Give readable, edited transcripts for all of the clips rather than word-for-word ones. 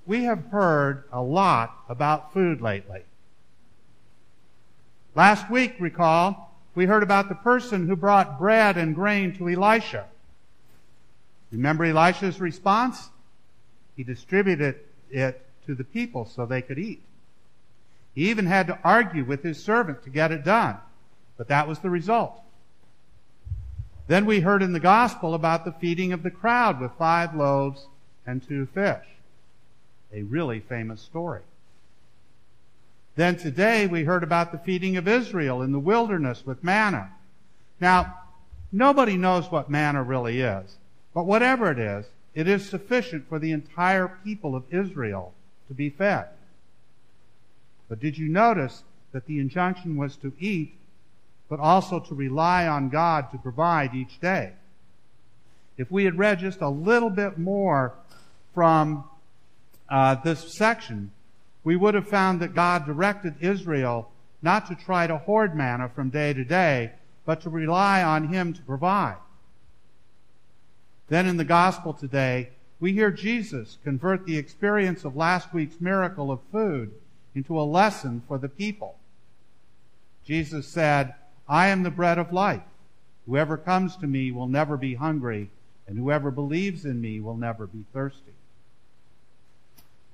we have heard a lot about food lately. Last week, recall, we heard about the person who brought bread and grain to Elisha. Remember Elisha's response? He distributed it to the people so they could eat. He even had to argue with his servant to get it done, but that was the result. Then we heard in the gospel about the feeding of the crowd with 5 loaves and 2 fish. A really famous story. Then today we heard about the feeding of Israel in the wilderness with manna. Now, nobody knows what manna really is, but whatever it is sufficient for the entire people of Israel to be fed. But did you notice that the injunction was to eat, but also to rely on God to provide each day? If we had read just a little bit more from this section, we would have found that God directed Israel not to try to hoard manna from day to day, but to rely on Him to provide. Then in the gospel today, we hear Jesus convert the experience of last week's miracle of food into a lesson for the people. Jesus said, "I am the bread of life. Whoever comes to me will never be hungry, and whoever believes in me will never be thirsty."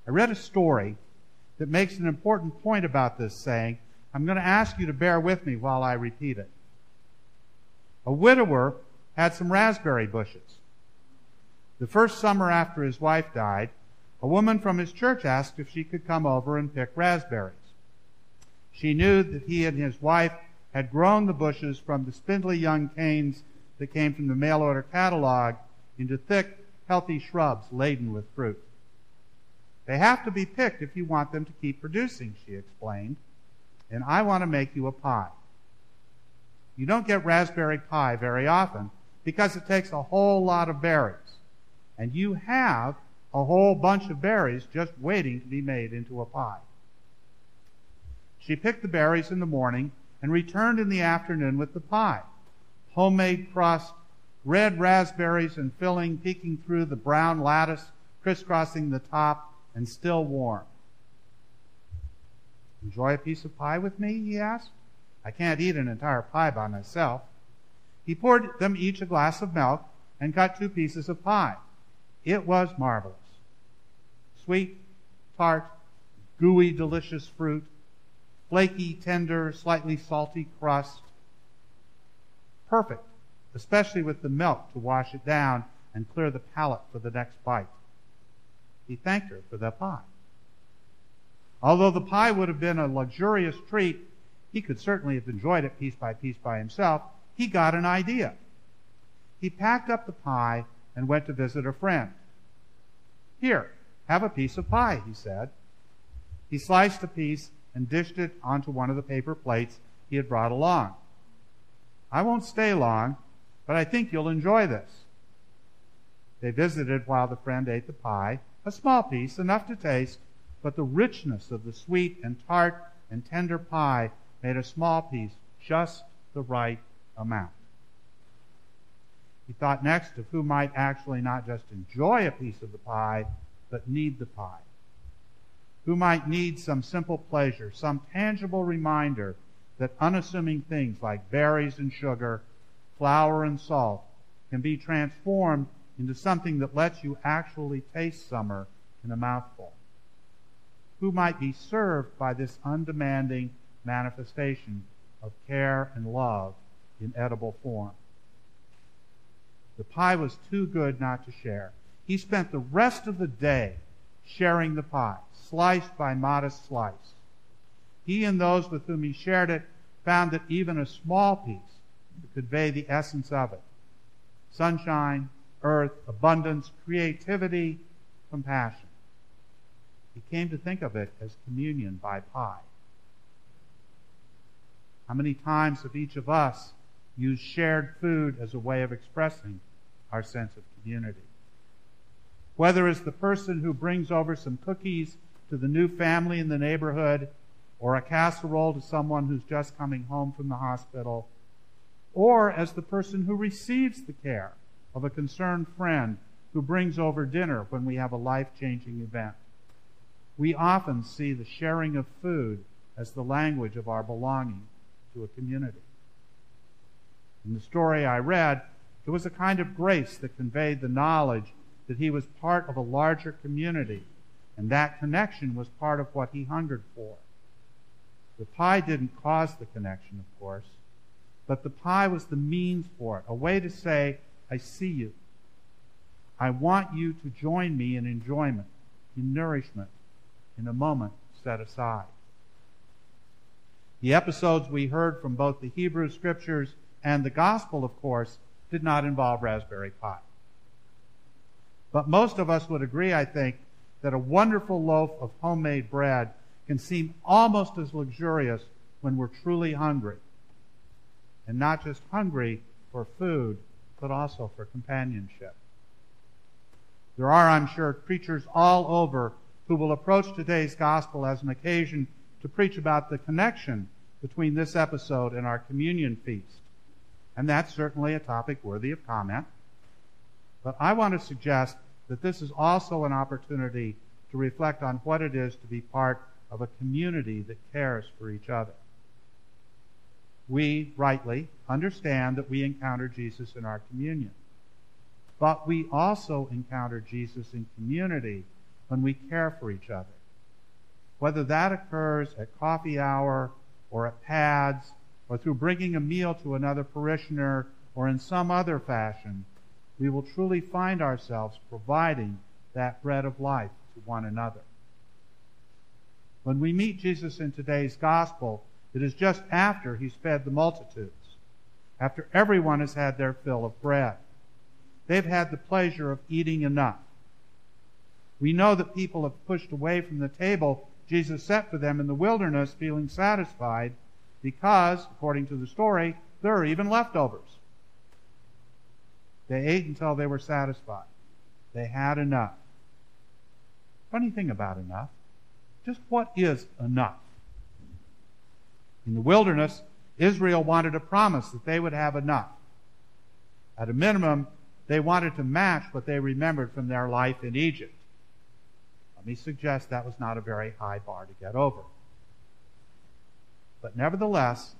I read a story that makes an important point about this saying. I'm going to ask you to bear with me while I repeat it. A widower had some raspberry bushes. The first summer after his wife died, a woman from his church asked if she could come over and pick raspberries. She knew that he and his wife had grown the bushes from the spindly young canes that came from the mail-order catalog into thick, healthy shrubs laden with fruit. "They have to be picked if you want them to keep producing," she explained, "and I want to make you a pie." You don't get raspberry pie very often because it takes a whole lot of berries, and you have a whole bunch of berries just waiting to be made into a pie. She picked the berries in the morning and returned in the afternoon with the pie. Homemade crust, red raspberries and filling peeking through the brown lattice, crisscrossing the top, and still warm. "Enjoy a piece of pie with me?" he asked. "I can't eat an entire pie by myself." He poured them each a glass of milk and cut 2 pieces of pie. It was marvelous. Sweet, tart, gooey, delicious fruit, flaky, tender, slightly salty crust. Perfect, especially with the milk to wash it down and clear the palate for the next bite. He thanked her for that pie. Although the pie would have been a luxurious treat, he could certainly have enjoyed it piece by himself. He got an idea. He packed up the pie and went to visit a friend. "Here, have a piece of pie," he said. He sliced a piece and dished it onto one of the paper plates he had brought along. "I won't stay long, but I think you'll enjoy this." They visited while the friend ate the pie, a small piece, enough to taste, but the richness of the sweet and tart and tender pie made a small piece just the right amount. He thought next of who might actually not just enjoy a piece of the pie, but need the pie. Who might need some simple pleasure, some tangible reminder that unassuming things like berries and sugar, flour and salt can be transformed into something that lets you actually taste summer in a mouthful. Who might be served by this undemanding manifestation of care and love in edible form? The pie was too good not to share. He spent the rest of the day sharing the pie, slice by modest slice. He and those with whom he shared it found that even a small piece could convey the essence of it: sunshine, earth, abundance, creativity, compassion. He came to think of it as communion by pie. How many times have each of us used shared food as a way of expressing our sense of community? Whether as the person who brings over some cookies to the new family in the neighborhood, or a casserole to someone who's just coming home from the hospital, or as the person who receives the care of a concerned friend who brings over dinner when we have a life-changing event. we often see the sharing of food as the language of our belonging to a community. In the story I read, there was a kind of grace that conveyed the knowledge that he was part of a larger community, and that connection was part of what he hungered for. The pie didn't cause the connection, of course, but the pie was the means for it, a way to say, I see you. I want you to join me in enjoyment, in nourishment, in a moment set aside. The episodes we heard from both the Hebrew Scriptures and the Gospel, of course, did not involve raspberry pie. But most of us would agree, I think, that a wonderful loaf of homemade bread can seem almost as luxurious when we're truly hungry. And not just hungry for food, but also for companionship. There are, I'm sure, preachers all over who will approach today's gospel as an occasion to preach about the connection between this episode and our communion feast. And that's certainly a topic worthy of comment. But I want to suggest that this is also an opportunity to reflect on what it is to be part of a community that cares for each other. We, rightly, understand that we encounter Jesus in our communion. But we also encounter Jesus in community when we care for each other. Whether that occurs at coffee hour or at pads or through bringing a meal to another parishioner or in some other fashion, we will truly find ourselves providing that bread of life to one another. When we meet Jesus in today's gospel, it is just after he's fed the multitudes, after everyone has had their fill of bread. They've had the pleasure of eating enough. We know that people have pushed away from the table Jesus set for them in the wilderness, feeling satisfied, because, according to the story, there are even leftovers. They ate until they were satisfied. They had enough. Funny thing about enough, just what is enough? In the wilderness, Israel wanted a promise that they would have enough. At a minimum, they wanted to match what they remembered from their life in Egypt. Let me suggest that was not a very high bar to get over. But nevertheless,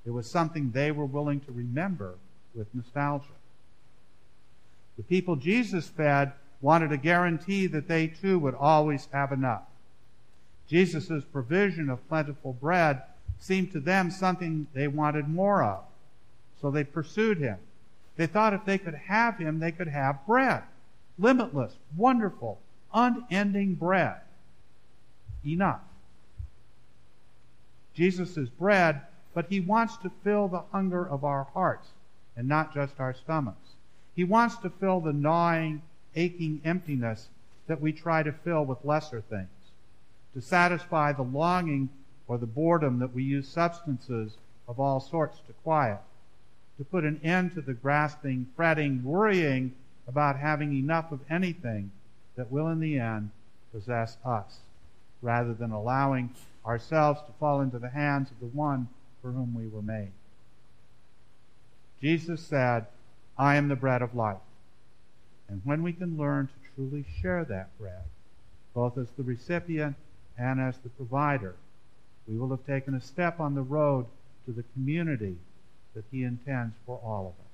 it was something they were willing to remember with nostalgia. The people Jesus fed wanted a guarantee that they too would always have enough. Jesus' provision of plentiful bread seemed to them something they wanted more of. So they pursued him. They thought if they could have him, they could have bread. Limitless, wonderful, unending bread. Enough. Jesus is bread, but he wants to fill the hunger of our hearts and not just our stomachs. He wants to fill the gnawing, aching emptiness that we try to fill with lesser things, to satisfy the longing or the boredom that we use substances of all sorts to quiet, to put an end to the grasping, fretting, worrying about having enough of anything that will in the end possess us, rather than allowing ourselves to fall into the hands of the one for whom we were made. Jesus said, I am the bread of life. And when we can learn to truly share that bread, both as the recipient and as the provider, we will have taken a step on the road to the community that he intends for all of us.